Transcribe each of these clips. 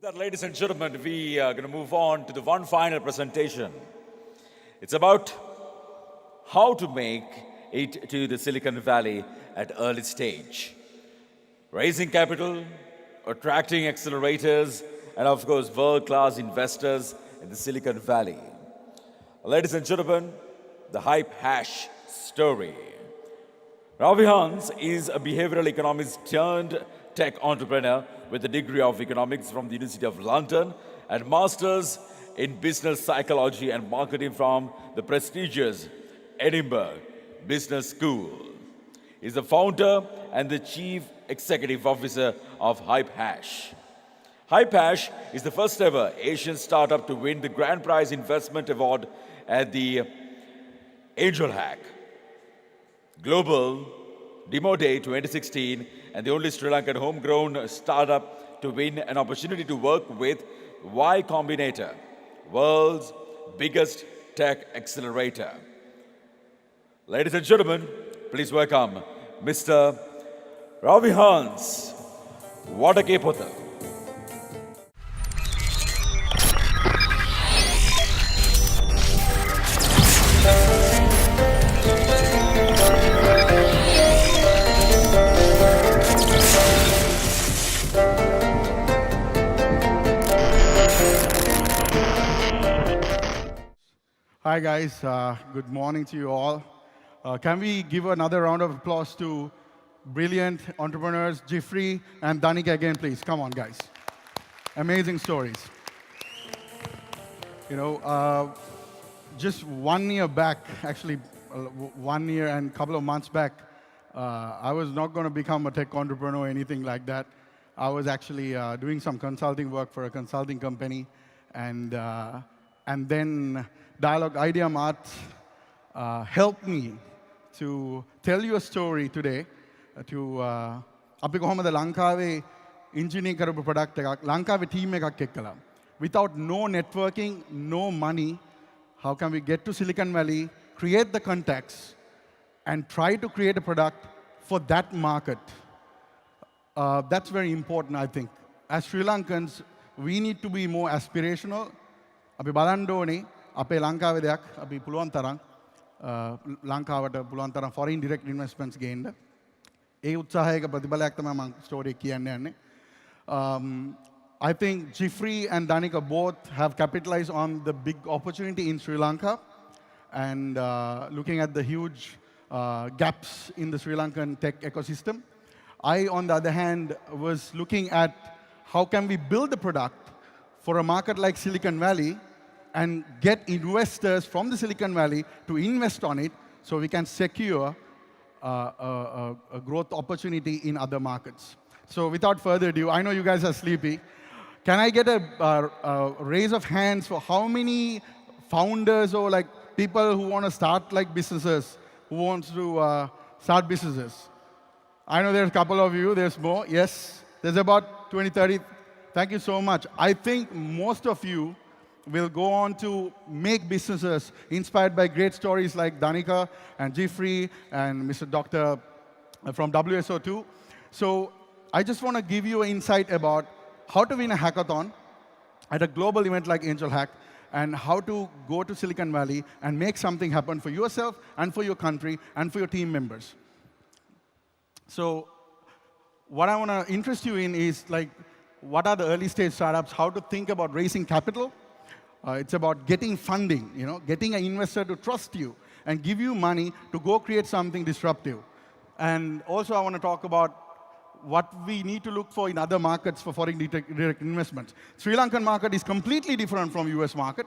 That, ladies and gentlemen, we are going to move on to the one final presentation. It's about how to make it to the Silicon Valley at early stage. Raising capital, attracting accelerators, and of course, world-class investors in the Silicon Valley. Ladies and gentlemen, the Hype Hash story. Ravihans is a behavioral economist turned tech entrepreneur with a degree of economics from the University of London and masters in business psychology and marketing from the prestigious Edinburgh Business School. He is the founder and the chief executive officer of Hype Hash. Hype Hash is the first ever Asian startup to win the Grand Prize Investment Award at the AngelHack Global Demo Day 2016 and the only Sri Lankan homegrown startup to win an opportunity to work with Combinator, world's biggest tech accelerator. Ladies and gentlemen, please welcome Mr. Ravihans. Wadakepotha. Hi guys, good morning to you all. Can we give another round of applause to brilliant entrepreneurs, Jeffrey and Danica again, please. Come on, guys. Amazing stories. You know, just 1 year back, actually 1 year and a couple of months back, I was not going to become a tech entrepreneur or anything like that. I was actually doing some consulting work for a consulting company, and then Dialogue Idea Mart helped me to tell you a story today. අපි කොහොමද ලංකාවේ engineering කරපු product එකක් ලංකාවේ team එකක් එක්කලා. Without no networking, no money, how can we get to Silicon Valley, create the contacts, and try to create a product for that market? That's very important, I think. As Sri Lankans, we need to be more aspirational. අපි බලන්න ඕනේ අපේ ලංකාවේ දෙයක් අපි පුළුවන් තරම් ලංකාවට පුළුවන් තරම් foreign direct investments ගේන්න. ඒ උත්සාහයක ප්‍රතිඵලයක් තමයි මම ස්ටෝරි කියන්න යන්නේ. I think Jeffrey and Danica both have capitalized on the big opportunity in Sri Lanka and looking at the huge gaps in the Sri Lankan tech ecosystem. I, on the other hand, was looking at how can we build a product for a market like Silicon Valley and get investors from the Silicon Valley to invest on it so we can secure a growth opportunity in other markets. So without further ado, I know you guys are sleepy. Can I get a raise of hands for how many founders or like people who want to start like businesses, who wants to start businesses? I know there's a couple of you, there's more. Yes, there's about 20, 30. Thank you so much. I think most of you will go on to make businesses inspired by great stories like Danica and Jeffrey and Mr. Doctor from WSO2. So I just want to give you an insight about how to win a hackathon at a global event like AngelHack and how to go to Silicon Valley and make something happen for yourself and for your country and for your team members. So what I want to interest you in is like, what are the early stage startups, how to think about raising capital. It's about getting funding, you know, getting an investor to trust you and give you money to go create something disruptive. And also I want to talk about what we need to look for in other markets for foreign direct investments. Sri Lankan market is completely different from US market.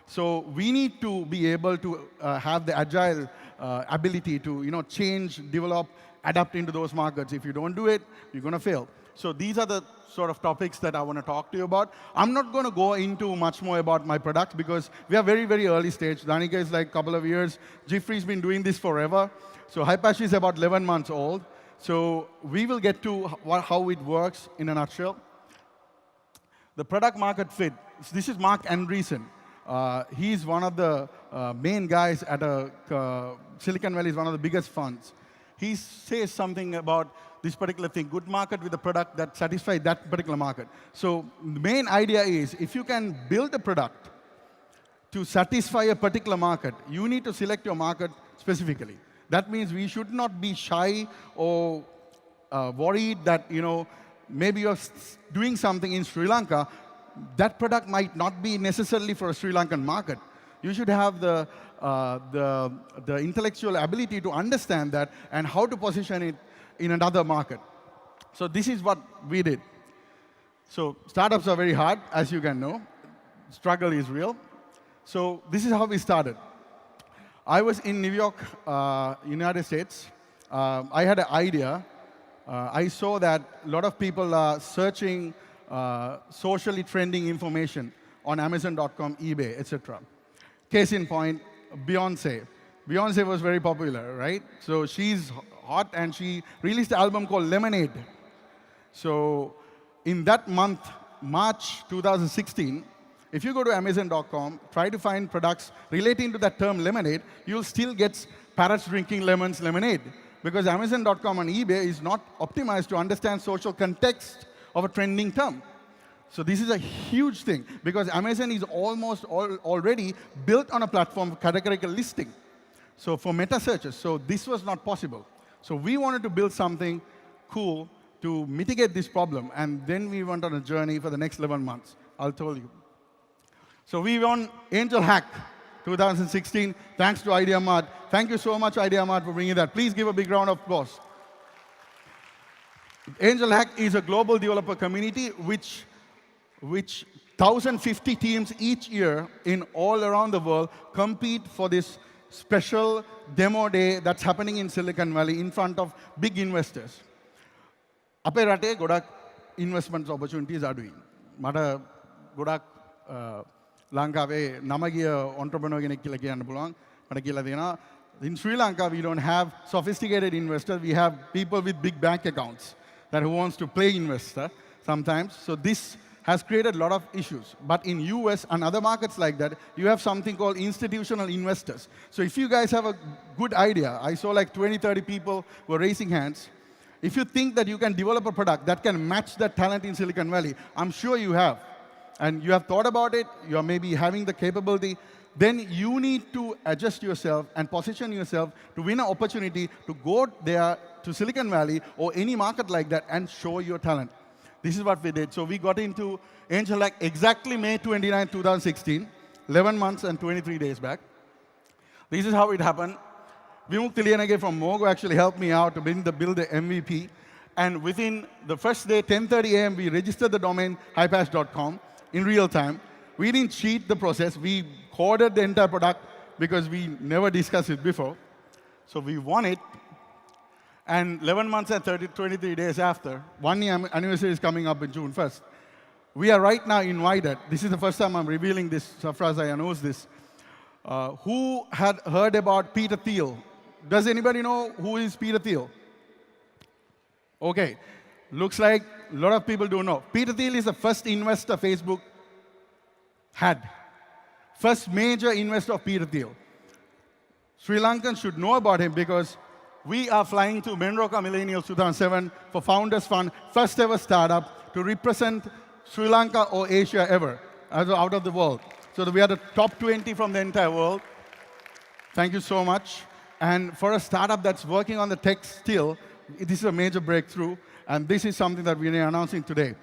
So we need to be able to have the agile ability to change, develop, adapt into those markets. If you don't do it, you're going to fail. So these are the sort of topics that I want to talk to you about. I'm not going to go into much more about my product because we are very, very early stage. Danica is like a couple of years. Jeffrey's been doing this forever. So Hype Hash is about 11 months old. So we will get to how it works in a nutshell. The product market fit. This is Mark Andreessen. He's one of the main guys at Silicon Valley, is one of the biggest funds. He says something about this particular thing, good market with a product that satisfies that particular market. So the main idea is, if you can build a product to satisfy a particular market, you need to select your market specifically. That means we should not be shy or worried that maybe you're doing something in Sri Lanka. That product might not be necessarily for a Sri Lankan market. You should have the intellectual ability to understand that and how to position it in another market. So this is what we did. So startups are very hard, as you can know. Struggle is real. So this is how we started. I was in New York, United States. I had an idea. I saw that a lot of people are searching socially trending information on Amazon.com, eBay, etc. Case in point, Beyonce. Beyonce was very popular, right? So she's hot, and she released an album called Lemonade. So in that month, March 2016, if you go to Amazon.com, try to find products relating to that term lemonade, you'll still get parrots drinking lemons lemonade. Because Amazon.com and eBay is not optimized to understand social context of a trending term. So this is a huge thing, because Amazon is almost already built on a platform of categorical listing. So for meta searches, so this was not possible. So we wanted to build something cool to mitigate this problem, and then we went on a journey for the next 11 months. I'll tell you. So we won AngelHack 2016, thanks to IdeaMart. Thank you so much, IdeaMart, for bringing that. Please give a big round of applause. AngelHack is a global developer community which 1,050 teams each year in all around the world compete for this special demo day that's happening in Silicon Valley in front of big investors. අපේ රටේ ගොඩක් investment opportunities අඩුයි. මට ගොඩක් ලංකාවේ නම ගිය entrepreneur කෙනෙක් කියලා කියන්න පුළුවන්. මට කියලා දෙනවා, in Sri Lanka we don't have sophisticated investors, we have people with big bank accounts that who wants to play investor sometimes. So this has created a lot of issues. But in US and other markets like that, you have something called institutional investors. So if you guys have a good idea, I saw like 20, 30 people were raising hands. If you think that you can develop a product that can match that talent in Silicon Valley, I'm sure you have. And you have thought about it, you are maybe having the capability, then you need to adjust yourself and position yourself to win an opportunity to go there to Silicon Valley or any market like that and show your talent. This is what we did. So we got into AngelHack exactly May 29, 2016, 11 months and 23 days back. This is how it happened. Vimuk Tiliyanage from Mogo actually helped me out to build the MVP. And within the first day, 10:30 a.m., we registered the domain hipass.com in real time. We didn't cheat the process. We coded the entire product because we never discussed it before. So we won it. And 11 months and 23 days after, 1 year anniversary is coming up in June 1st. We are right now invited. This is the first time I'm revealing this. Safraza knows this. Who had heard about Peter Thiel? Does anybody know who is Peter Thiel? OK. Looks like a lot of people don't know. Peter Thiel is the first investor Facebook had. First major investor of Peter Thiel. Sri Lankans should know about him because we are flying to Menroka Millennials 2007 for Founders Fund, first ever startup to represent Sri Lanka or Asia ever, out of the world. So we are the top 20 from the entire world. Thank you so much. And for a startup that's working on the tech still, this is a major breakthrough. And this is something that we are announcing today.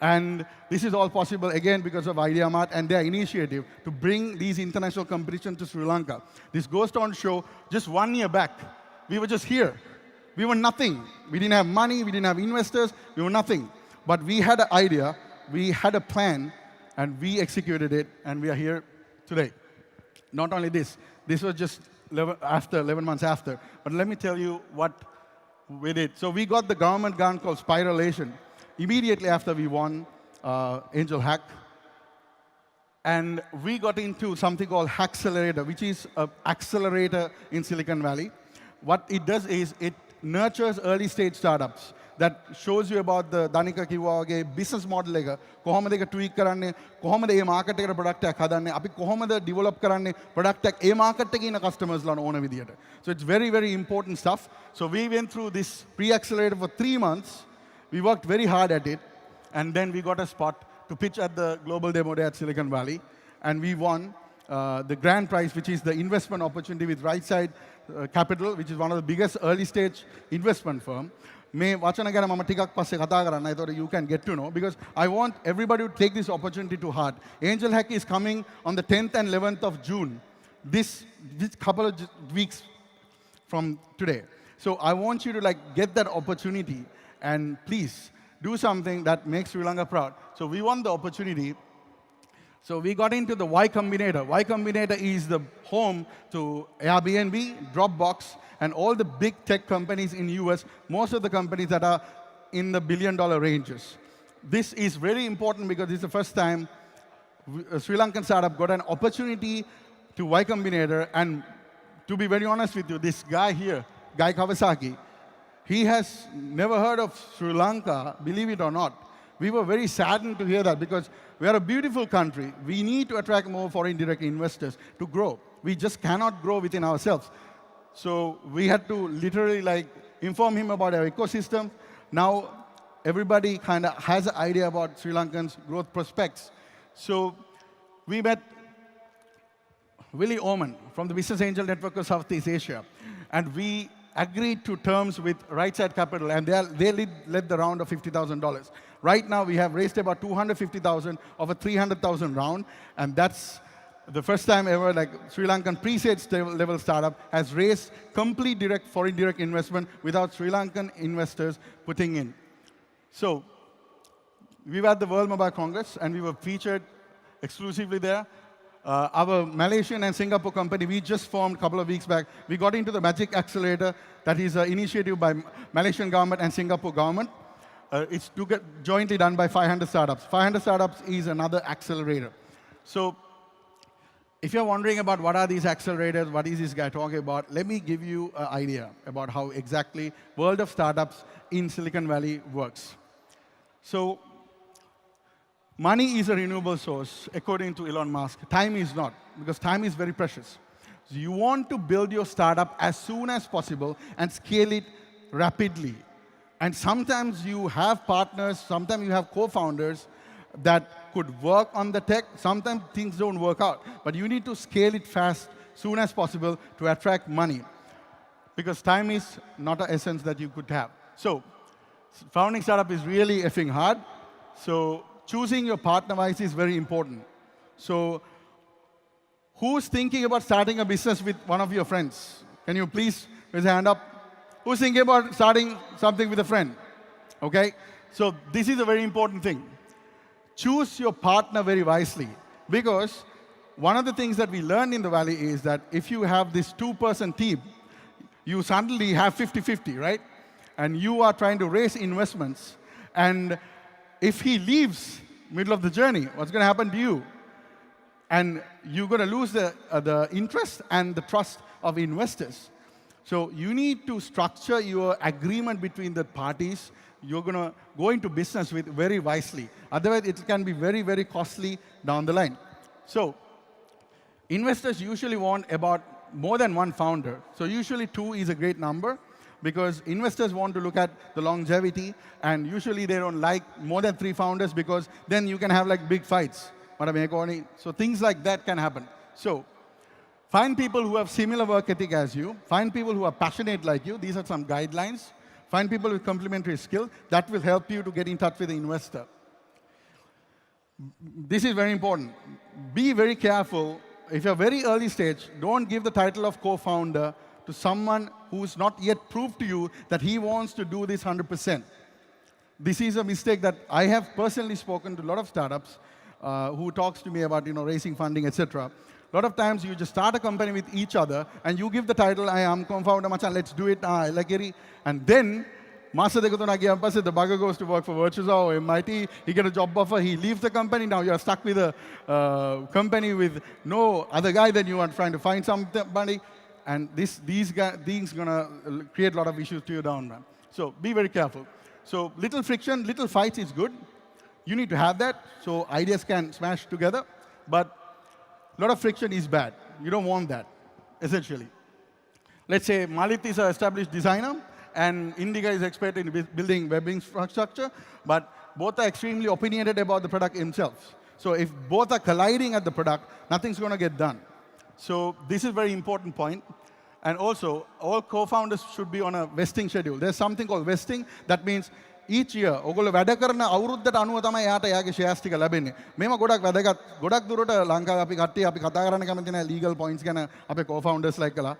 And this is all possible, again, because of IdeaMart and their initiative to bring these international competitions to Sri Lanka. This goes on to show just 1 year back, we were just here. We were nothing. We didn't have money. We didn't have investors. We were nothing. But we had an idea. We had a plan. And we executed it. And we are here today. Not only this. This was just 11 months after. But let me tell you what we did. So we got the government grant called Spiralation immediately after we won AngelHack. And we got into something called Accelerator, which is an accelerator in Silicon Valley. What it does is it nurtures early-stage startups that shows you about the Danika Kiwage business model එක කොහොමද ඒක tweak කරන්නේ කොහොමද මේ market එකට product එකක් හදන්නේ අපි කොහොමද develop කරන්නේ product එකක් ඒ market එකේ ඉන්න customers ලාට ඕන විදියට. So it's very very important stuff. So we went through this pre-accelerator for 3 months. We worked very hard at it, and then we got a spot to pitch at the global demo day at Silicon Valley, and we won the grand prize, which is the investment opportunity with Right Side Capital, which is one of the biggest early stage investment firm. මේ වචන ගැන මම ටිකක් පස්සේ කතා කරන්න. ඒතකොට you can get to know, because I want everybody to take this opportunity to heart. AngelHack is coming on the 10th and 11th of June, this couple of weeks from today. So I want you to like get that opportunity and please do something that makes Sri Lanka proud. So we won the opportunity. So we got into the Y Combinator. Y Combinator is the home to Airbnb, Dropbox, and all the big tech companies in US, most of the companies that are in the billion-dollar ranges. This is very important because this is the first time a Sri Lankan startup got an opportunity to Y Combinator. And to be very honest with you, this guy here, Guy Kawasaki, he has never heard of Sri Lanka, believe it or not. We were very saddened to hear that because we are a beautiful country. We need to attract more foreign direct investors to grow. We just cannot grow within ourselves. So we had to literally like inform him about our ecosystem. Now everybody kind of has an idea about Sri Lankans' growth prospects. So we met Willie Oman from the Business Angel Network of Southeast Asia, and we agreed to terms with Right Side Capital, and they led the round of $50,000. Right now, we have raised about $250,000 of a $300,000 round, and that's the first time ever like Sri Lankan pre-seed level startup has raised complete direct foreign direct investment without Sri Lankan investors putting in. So we were at the World Mobile Congress, and we were featured exclusively there. Our Malaysian and Singapore company, we just formed a couple of weeks back. We got into the Magic Accelerator. That is an initiative by Malaysian government and Singapore government. It's jointly done by 500 startups. 500 startups is another accelerator. So if you're wondering about what are these accelerators, what is this guy talking about, let me give you an idea about how exactly world of startups in Silicon Valley works. So money is a renewable source, according to Elon Musk. Time is not, because time is very precious. So you want to build your startup as soon as possible and scale it rapidly. And sometimes you have partners, sometimes you have co-founders that could work on the tech. Sometimes things don't work out. But you need to scale it fast, soon as possible, to attract money. Because time is not an essence that you could have. So founding startup is really effing hard. So choosing your partner-wise is very important. So who's thinking about starting a business with one of your friends? Can you please raise a hand up? Who's thinking about starting something with a friend? Okay? So this is a very important thing. Choose your partner very wisely. Because one of the things that we learned in the Valley is that if you have this two-person team, you suddenly have 50-50, right? And you are trying to raise investments. And if he leaves middle of the journey, what's going to happen to you? And you're going to lose the interest and the trust of investors. So you need to structure your agreement between the parties you're going to go into business with very wisely. Otherwise, it can be very, very costly down the line. So investors usually want about more than one founder. So usually 2 is a great number, because investors want to look at the longevity, and usually they don't like more than 3 founders, because then you can have like big fights. So things like that can happen. So find people who have similar work ethic as you. Find people who are passionate like you. These are some guidelines. Find people with complementary skills. That will help you to get in touch with the investor. This is very important. Be very careful. If you're very early stage, don't give the title of co-founder to someone who's not yet proved to you that he wants to do this 100%. This is a mistake that I have personally spoken to a lot of startups who talks to me about raising funding, etc. A lot of times you just start a company with each other and you give the title, I am co-founder, machan, let's do it, and then the bugger goes to work for Virtusa or MIT, he gets a job offer, he leaves the company, now you're stuck with a company with no other guy, then you are trying to find somebody, and these things going to create a lot of issues to you down, man. So be very careful. So little friction, little fights is good. You need to have that so ideas can smash together. But a lot of friction is bad. You don't want that, essentially. Let's say Malit is an established designer, and Indiga is expert in building web infrastructure, but both are extremely opinionated about the product themselves. So if both are colliding at the product, nothing's going to get done. So this is a very important point. And also, all co-founders should be on a vesting schedule. There's something called vesting. That means each year, ඔගොල්ලෝ වැඩ කරන අවුරුද්දට අනුව තමයි එයාට එයාගේ shares ටික ලැබෙන්නේ. මේව ගොඩක් වැදගත්. ගොඩක් දුරට ලංකාවේ අපි කට්ටිය අපි කතා කරන්න කැමති නැහැ legal points ගැන අපේ co-founders like කළා.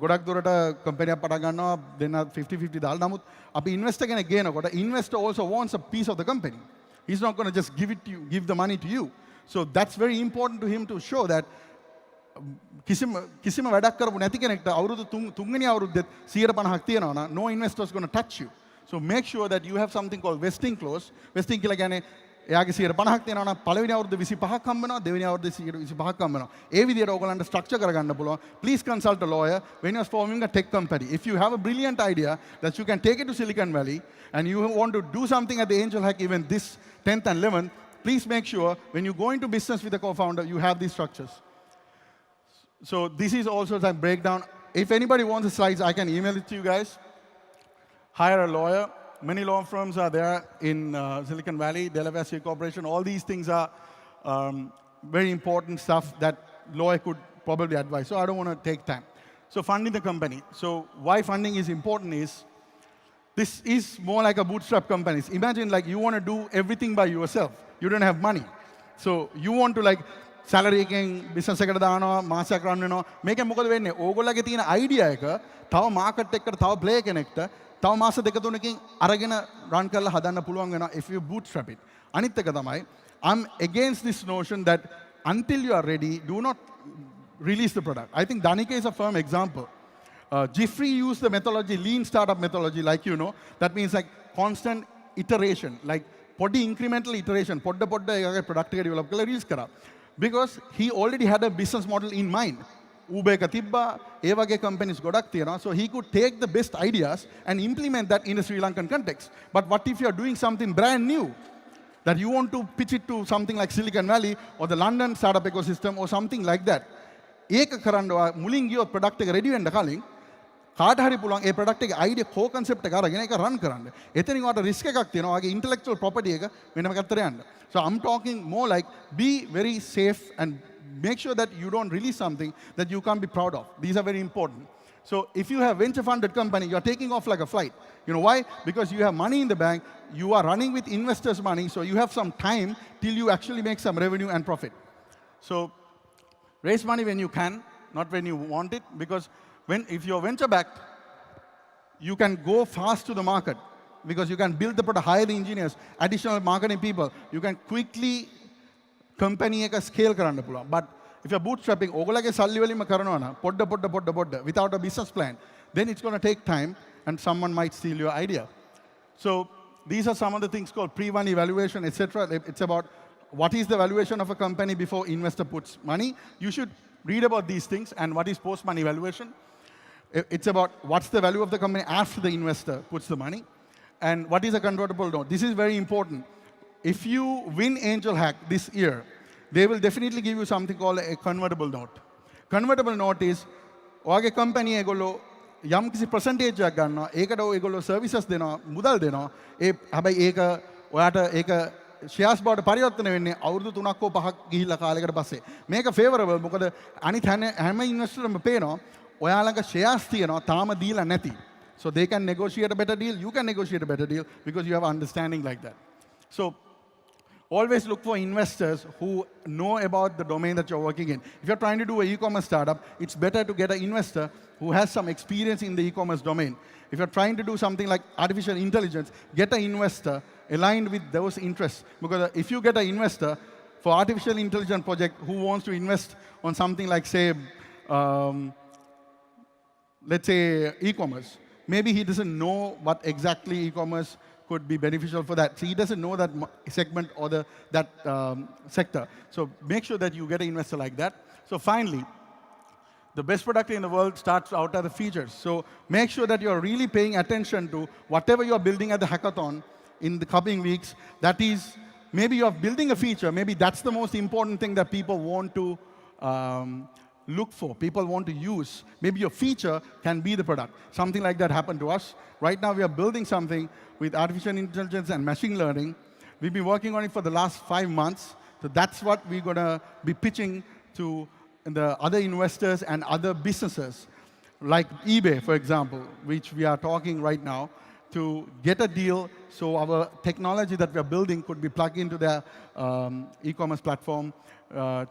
ගොඩක් දුරට කම්පැනි එකක් පටන් ගන්නවා දෙන්න 50-50 දාලා. නමුත් අපි investor කෙනෙක් ගේනකොට investor also wants a piece of the company. He's not going to just give the money to you. So that's very important to him to show that කිසිම වැඩක් කරපු නැති කෙනෙක්ට අවුරුදු 3 වෙනි අවුරුද්දෙත් 150ක් තියෙනවා නම් no investor is going to touch you. So make sure that you have something called vesting clause. Vesting කියලා කියන්නේ එයාගේ 150ක් තියෙනවා නම් පළවෙනි අවුරුද්ද 25ක් හම්බ වෙනවා, දෙවෙනි අවුරුද්ද 25ක් හම්බ වෙනවා. ඒ විදිහට ඕගොල්ලන්ට ස්ට්‍රක්චර් කරගන්න පුළුවන්. Please consult a lawyer when you're forming a tech company. If you have a brilliant idea that you can take it to Silicon Valley and you want to do something at the AngelHack event this 10th and 11th, please make sure when you go into business with a co-founder, you have these structures. So this is also the breakdown. If anybody wants the slides, I can email it to you guys. Hire a lawyer. Many law firms are there in Silicon Valley, Delaware City Corporation. All these things are very important stuff that lawyer could probably advise. So I don't want to take time. So funding the company. So why funding is important is, this is more like a bootstrap company. Imagine like you want to do everything by yourself. You don't have money. So you want to like salary එකෙන් business එකට දානවා මාසයක් run වෙනවා මේකෙන් මොකද වෙන්නේ ඕගොල්ලෝගේ තියෙන idea එක තව market එකකට තව player කෙනෙක්ට තව මාස දෙක තුනකින් අරගෙන run කරලා හදන්න පුළුවන් වෙනවා if you bootstrap it අනිත් එක තමයි I'm against this notion that until you are ready do not release the product. I think Danica is a firm example. Jeffrey used the methodology, lean startup methodology, like you know. That means like constant iteration, like podi incremental iteration. Podda product එක develop කරලා release කරා. Because he already had a business model in mind. Uber එක තිබ්බා, ඒ වගේ companies ගොඩක් තියෙනවා. So he could take the best ideas and implement that in a Sri Lankan context. But what if you are doing something brand new? That you want to pitch it to something like Silicon Valley or the London startup ecosystem or something like that. ඒක කරන්න මුලින් ගියොත් product එක ready වෙන්න කලින් කාට හරි පුළුවන් ඒ product එකේ idea core concept එක අරගෙන ඒක run කරන්න. එතනින් ඔයාලට risk එකක් තියෙනවා. ඔයාගේ intellectual property එක වෙනම පැත්තට යන්න. So I'm talking more like be very safe and make sure that you don't release something that you can't be proud of. These are very important. So if you have venture funded company, you're taking off like a flight. You know why? Because you have money in the bank, you are running with investors' money, so you have some time till you actually make some revenue and profit. So raise money when you can, not when you want it, because if you're venture backed, you can go fast to the market because you can build the product, hire the engineers, additional marketing people. You can quickly company එක scale කරන්න පුළුවන්. But if you're bootstrapping, ඔයගොල්ලෝගේ සල්ලි වලින්ම කරනවා නම් පොඩ්ඩ without a business plan, then it's going to take time and someone might steal your idea. So these are some of the things called pre-money evaluation, etc. It's about what is the valuation of a company before investor puts money. You should read about these things and what is post-money evaluation. It's about what's the value of the company after the investor puts the money. And what is a convertible note? This is very important. If you win AngelHack this year, they will definitely give you something called a convertible note. Convertible note is, ඔයාගේ company ඒගොල්ලෝ යම් කිසි percentage එකක් ගන්නවා. ඒකට ඒගොල්ලෝ services දෙනවා, මුදල් දෙනවා. හැබැයි ඒක ඔයාට ඒක shares බවට පරිවර්තන වෙන්නේ අවුරුදු 3ක් හෝ 5ක් ගිහිල්ලා කාලයකට පස්සේ. මේක favorable. මොකද අනිත් හැම investorම පේනවා ඔයා ළඟ shares තියෙනවා තාම දීලා නැති. So they can negotiate a better deal, you can negotiate a better deal because you have understanding like that. So always look for investors who know about the domain that you're working in. If you're trying to do an e-commerce startup, it's better to get an investor who has some experience in the e-commerce domain. If you're trying to do something like artificial intelligence, get an investor aligned with those interests. Because if you get an investor for artificial intelligence project who wants to invest on something like, say, let's say e-commerce, maybe he doesn't know what exactly e-commerce could be beneficial for that. So he doesn't know that segment or that sector. So make sure that you get an investor like that. So finally, The best product in the world starts out as the features. So make sure that you're really paying attention to whatever you're building at the hackathon in the coming weeks. That is, maybe you're building a feature. Maybe that's the most important thing that people want to look for, people want to use. Maybe your feature can be the product. Something like that happened to us. Right now, we are building something with artificial intelligence and machine learning. We've been working on it for the last 5 months. So that's what we're going to be pitching to the other investors and other businesses, like eBay, for example, which we are talking right now, to get a deal so our technology that we are building could be plugged into their e-commerce platform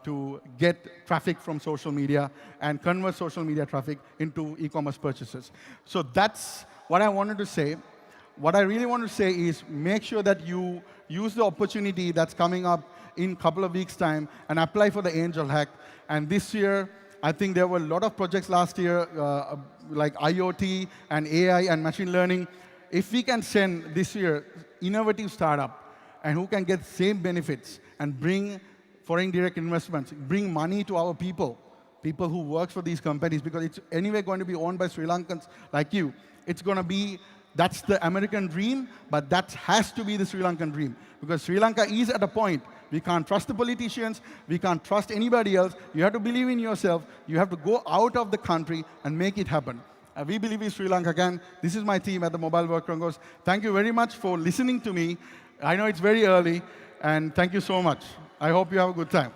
to get traffic from social media and convert social media traffic into e-commerce purchases. So that's what I wanted to say. What I really want to say is make sure that you use the opportunity that's coming up in a couple of weeks' time and apply for the AngelHack. And this year, I think there were a lot of projects last year, like IoT and AI and machine learning. If we can send this year innovative startup and who can get same benefits and bring foreign direct investments, bring money to our people who work for these companies, because it's anyway going to be owned by Sri Lankans like you. It's going to be, that's the American dream, but that has to be the Sri Lankan dream. Because Sri Lanka is at a point, we can't trust the politicians, we can't trust anybody else. You have to believe in yourself. You have to go out of the country and make it happen. We believe in Sri Lanka can. This is my team at the Mobile World Congress. Thank you very much for listening to me. I know it's very early, and thank you so much. I hope you have a good time.